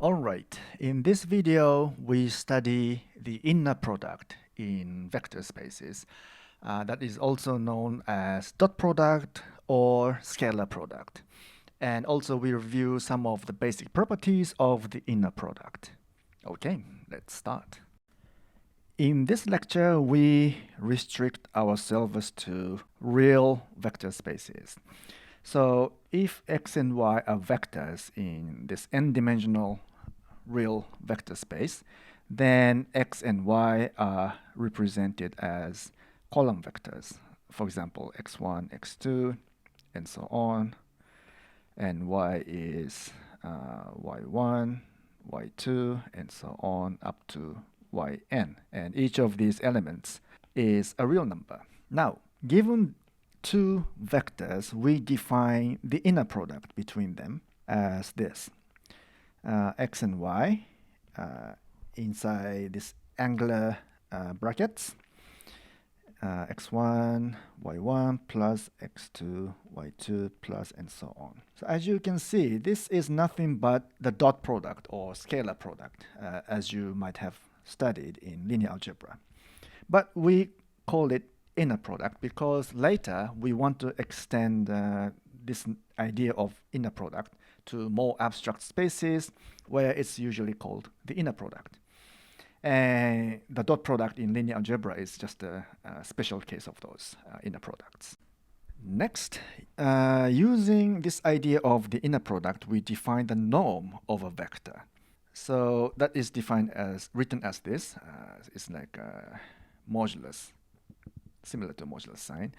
Alright, in this video we study the inner product in vector spaces. That is also known as dot product or scalar product. And also we review some of the basic properties of the inner product. Okay, let's start. In this lecture we restrict ourselves to real vector spaces. So if x and y are vectors in this n-dimensional real vector space, then x and y are represented as column vectors. For example, x1, x2, and so on. And y is y1, y2, and so on up to yn. And each of these elements is a real number. Now, given two vectors, we define the inner product between them as this. X and y inside this angular brackets, x1, y1 plus x2, y2 plus and so on. So as you can see, this is nothing but the dot product or scalar product, as you might have studied in linear algebra. But we call it inner product because later we want to extend this idea of inner product to more abstract spaces where it's usually called the inner product. And the dot product in linear algebra is just a special case of those inner products. Next, using this idea of the inner product, we define the norm of a vector. So that is defined as, written as this. It's like a modulus, similar to modulus sign,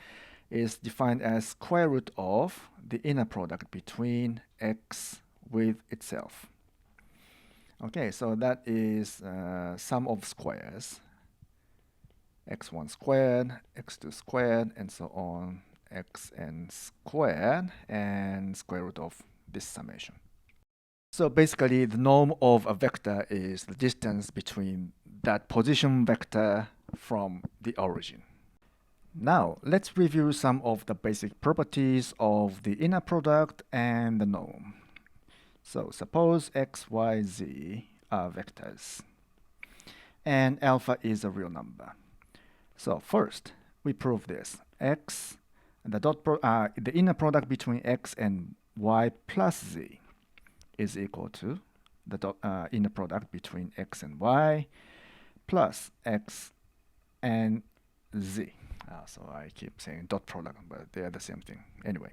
is defined as square root of the inner product between x with itself. Okay, so that is sum of squares, x1 squared, x2 squared, and so on, xn squared, and square root of this summation. So basically, the norm of a vector is the distance between that position vector from the origin. Now, let's review some of the basic properties of the inner product and the norm. So suppose x, y, z are vectors, and alpha is a real number. So first, we prove this. X, the inner product between x and y plus z is equal to the inner product between x and y plus x and z. So I keep saying dot product, but they are the same thing. Anyway,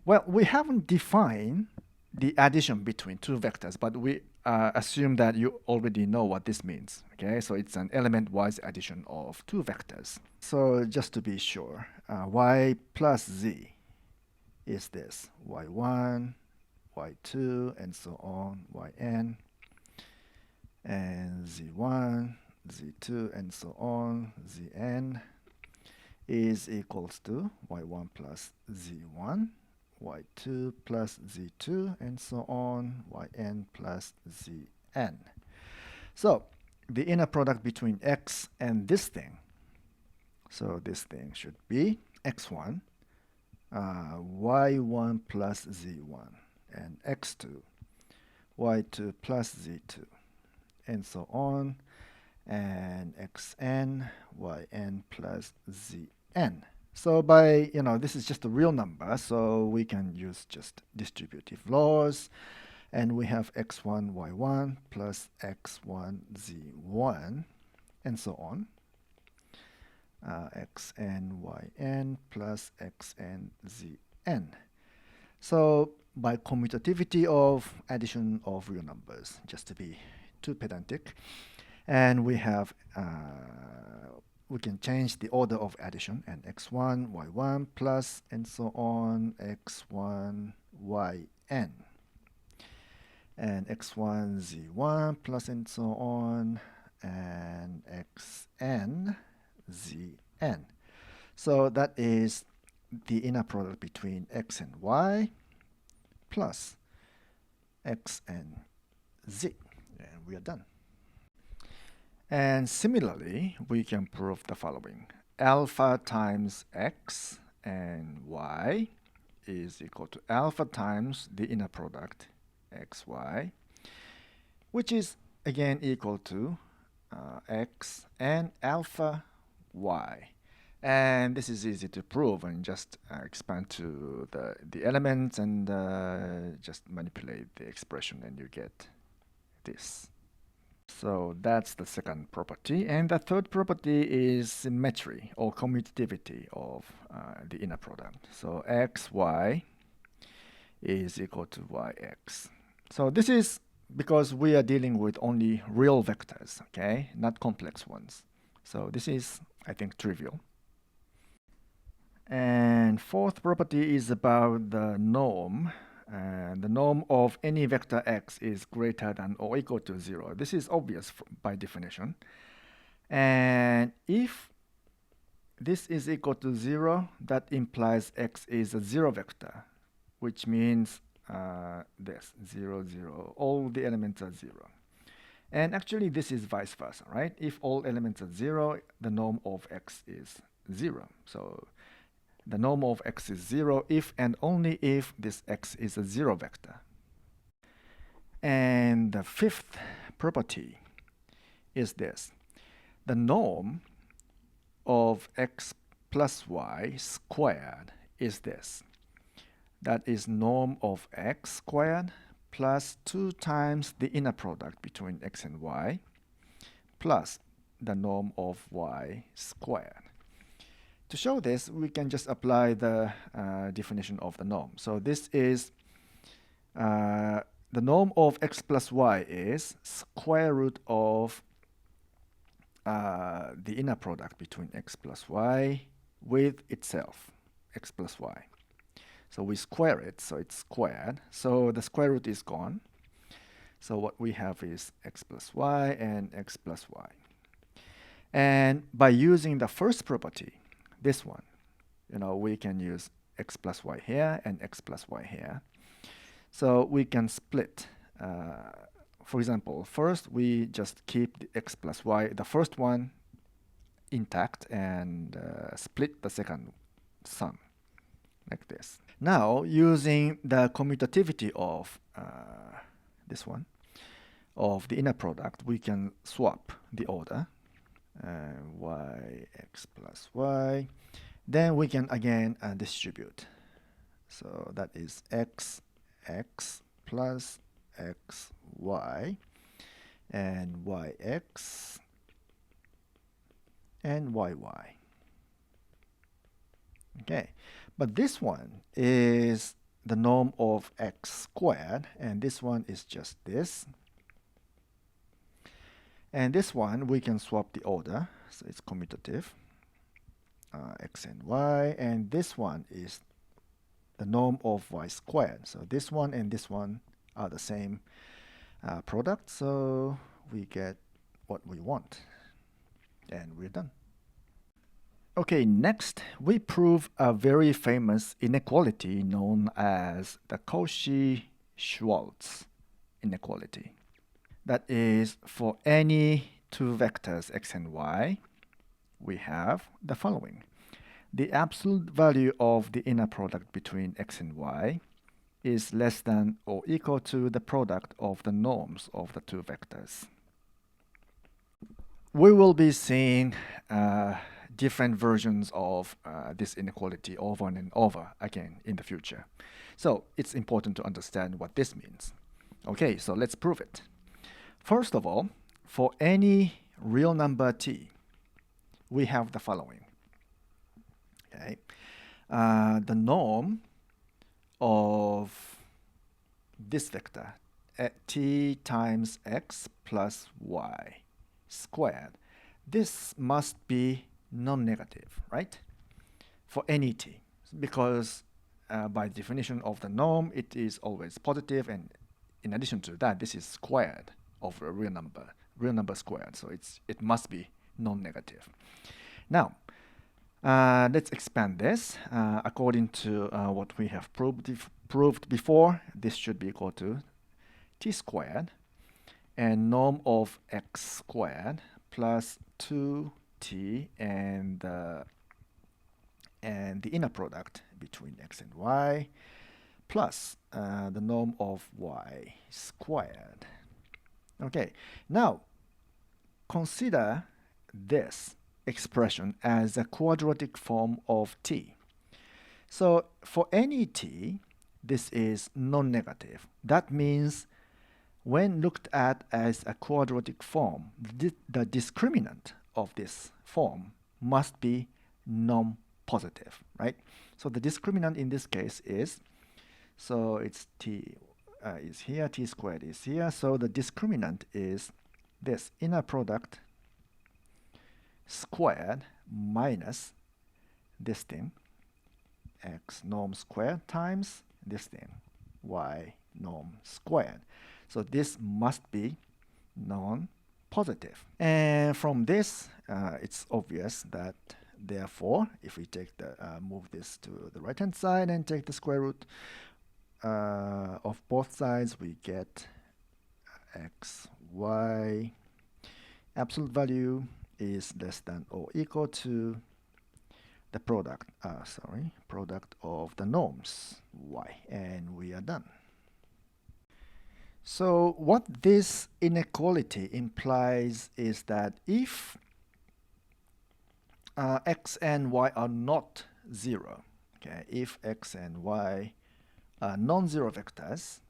well, we haven't defined the addition between two vectors, but we assume that you already know what this means. Okay, so it's an element-wise addition of two vectors. So just to be sure, y plus z is this, y1, y2, and so on, yn, and z1, z2, and so on, zn, is equals to y1 plus z1, y2 plus z2, and so on, yn plus zn. So the inner product between x and this thing, so this thing should be x1, y1 plus z1, and x2, y2 plus z2, and so on, and xn, yn plus zn. So by, this is just a real number, so we can use just distributive laws, and we have x1, y1 plus x1, z1, and so on, xn, yn plus xn, zn. So by commutativity of addition of real numbers, just to be too pedantic, and we have we can change the order of addition, and x1, y1 plus and so on, x1, yn, and x1, z1 plus and so on, and xn, zn. So that is the inner product between x and y plus x and z, and we are done. And similarly, we can prove the following. Alpha times x and y is equal to alpha times the inner product xy which is again equal to x and alpha y. And this is easy to prove, and just expand to the elements and just manipulate the expression, and you get this. So that's the second property. And the third property is symmetry or commutativity of the inner product. So xy is equal to yx. So this is because we are dealing with only real vectors, okay, not complex ones. So this is, I think, trivial. And fourth property is about the norm. The norm of any vector x is greater than or equal to 0. This is obvious by definition. And if this is equal to 0, that implies x is a 0 vector, which means this 0, 0. All the elements are 0. And actually, this is vice versa, right? If all elements are 0, the norm of x is 0. So the norm of x is 0 if and only if this x is a 0 vector. And the fifth property is this. The norm of x plus y squared is this. That is norm of x squared plus 2 times the inner product between x and y plus the norm of y squared. To show this, we can just apply the definition of the norm. So this is the norm of x plus y is square root of the inner product between x plus y with itself, x plus y. So we square it, so it's squared. So the square root is gone. So what we have is x plus y and x plus y. And by using the first property, this one, we can use x plus y here and x plus y here. So we can split. For example, first we just keep the x plus y, the first one, intact, and split the second sum, like this. Now, using the commutativity of this one, of the inner product, we can swap the order. Yx plus y. Then we can again distribute. So that is x plus xy and yx and yy. Okay, but this one is the norm of x squared, and this one is just this. And this one, we can swap the order, so it's commutative, x and y. And this one is the norm of y squared. So this one and this one are the same product, so we get what we want. And we're done. Okay, next, we prove a very famous inequality known as the Cauchy-Schwarz inequality. That is, for any two vectors x and y, we have the following. The absolute value of the inner product between x and y is less than or equal to the product of the norms of the two vectors. We will be seeing different versions of this inequality over and over again in the future. So it's important to understand what this means. Okay, so let's prove it. First of all, for any real number t, we have the following. Okay, the norm of this vector at t times x plus y squared. This must be non-negative, right? For any t, because by definition of the norm, it is always positive, and in addition to that, this is squared of a real number squared, so it must be non-negative. Now, let's expand this. According to what we have proved before, this should be equal to t squared and norm of x squared plus 2t and the inner product between x and y plus the norm of y squared. Okay, now consider this expression as a quadratic form of t. So for any t, this is non-negative. That means when looked at as a quadratic form, the discriminant of this form must be non-positive, right? So the discriminant in this case is, so it's t is here, t squared is here. So the discriminant is this inner product squared minus this thing, x norm squared times this thing, y norm squared. So this must be non-positive. And from this, it's obvious that therefore, if we take the move this to the right-hand side and take the square root of both sides, we get x, y. Absolute value is less than or equal to the product of the norms y, and we are done. So what this inequality implies is that if x and y are not zero, okay, if x and y are non-zero vectors,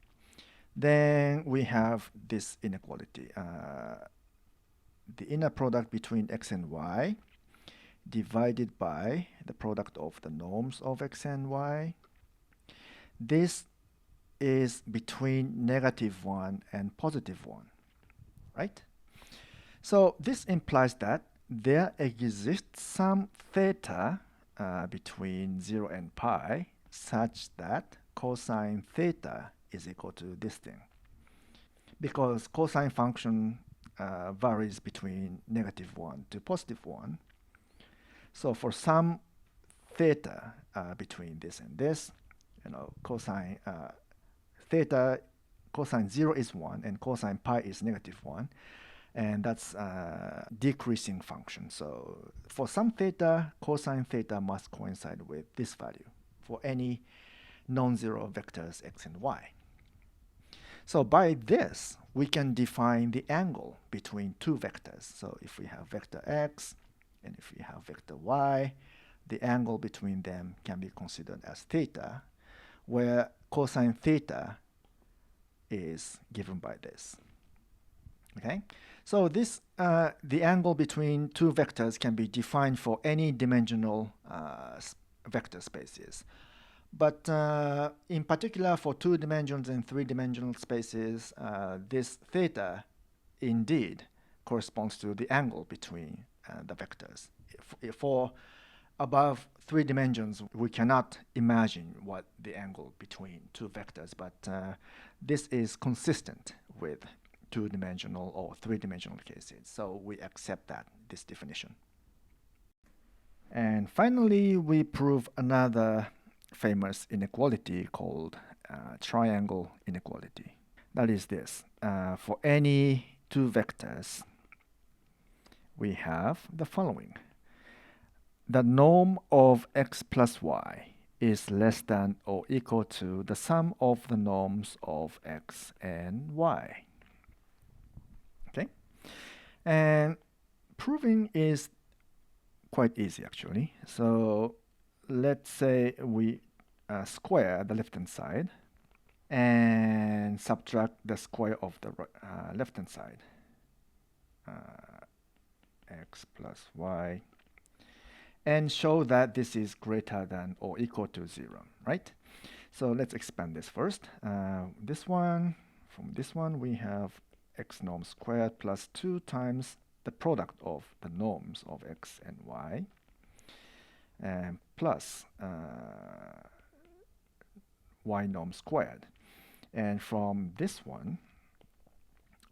then we have this inequality. The inner product between x and y divided by the product of the norms of x and y. This is between -1 and +1, right? So this implies that there exists some theta between 0 and pi such that cosine theta is equal to this thing. Because cosine function varies between -1 to +1. So for some theta between this and this, cosine theta, cosine 0 is 1 and cosine pi is -1, and that's a decreasing function. So for some theta, cosine theta must coincide with this value for any non-zero vectors x and y. So by this, we can define the angle between two vectors. So if we have vector x and if we have vector y, the angle between them can be considered as theta, where cosine theta is given by this. Okay, so this the angle between two vectors can be defined for any dimensional vector spaces. But in particular for 2 dimensions and 3 dimensional spaces, this theta indeed corresponds to the angle between the vectors. For above 3 dimensions, we cannot imagine what the angle between two vectors, but this is consistent with 2-dimensional or 3-dimensional cases. So we accept this definition. And finally, we prove another famous inequality called triangle inequality. That is this. For any two vectors, we have the following. The norm of x plus y is less than or equal to the sum of the norms of x and y. Okay? And proving is quite easy actually. So let's say we square the left-hand side and subtract the square of the left-hand side. X plus y, and show that this is greater than or equal to 0, right? So let's expand this first. From this one we have x norm squared plus 2 times the product of the norms of x and y, and plus y norm squared. And from this one,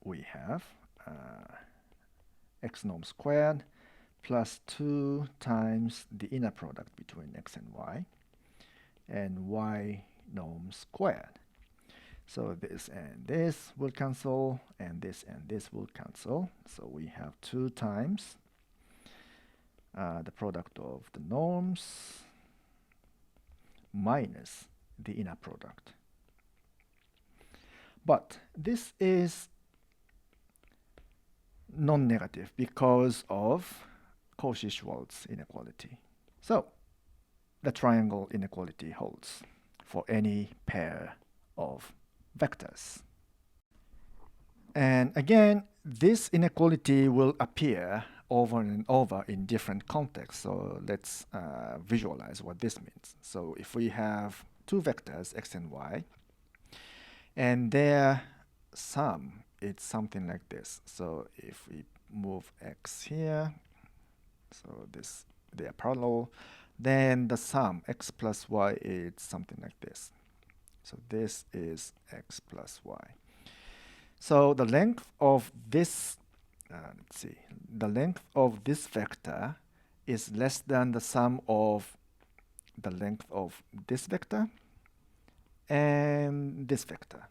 we have x norm squared plus 2 times the inner product between x and y, and y norm squared. So this and this will cancel, and this will cancel. So we have 2 times the product of the norms minus the inner product. But this is non-negative because of Cauchy-Schwarz inequality. So the triangle inequality holds for any pair of vectors. And again, this inequality will appear over and over in different contexts. So let's visualize what this means. So if we have two vectors, x and y, and their sum, it's something like this. So if we move x here, so they are parallel, then the sum, x plus y, is something like this. So this is x plus y. So the length of this, the length of this vector is less than the sum of the length of this vector and this vector.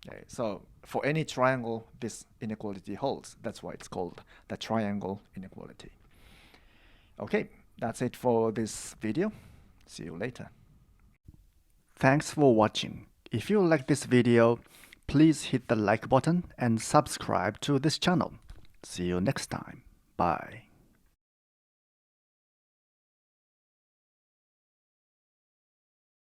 Okay, so for any triangle, this inequality holds. That's why it's called the triangle inequality. Okay, that's it for this video. See you later. Thanks for watching. If you like this video, please hit the like button and subscribe to this channel. See you next time. Bye.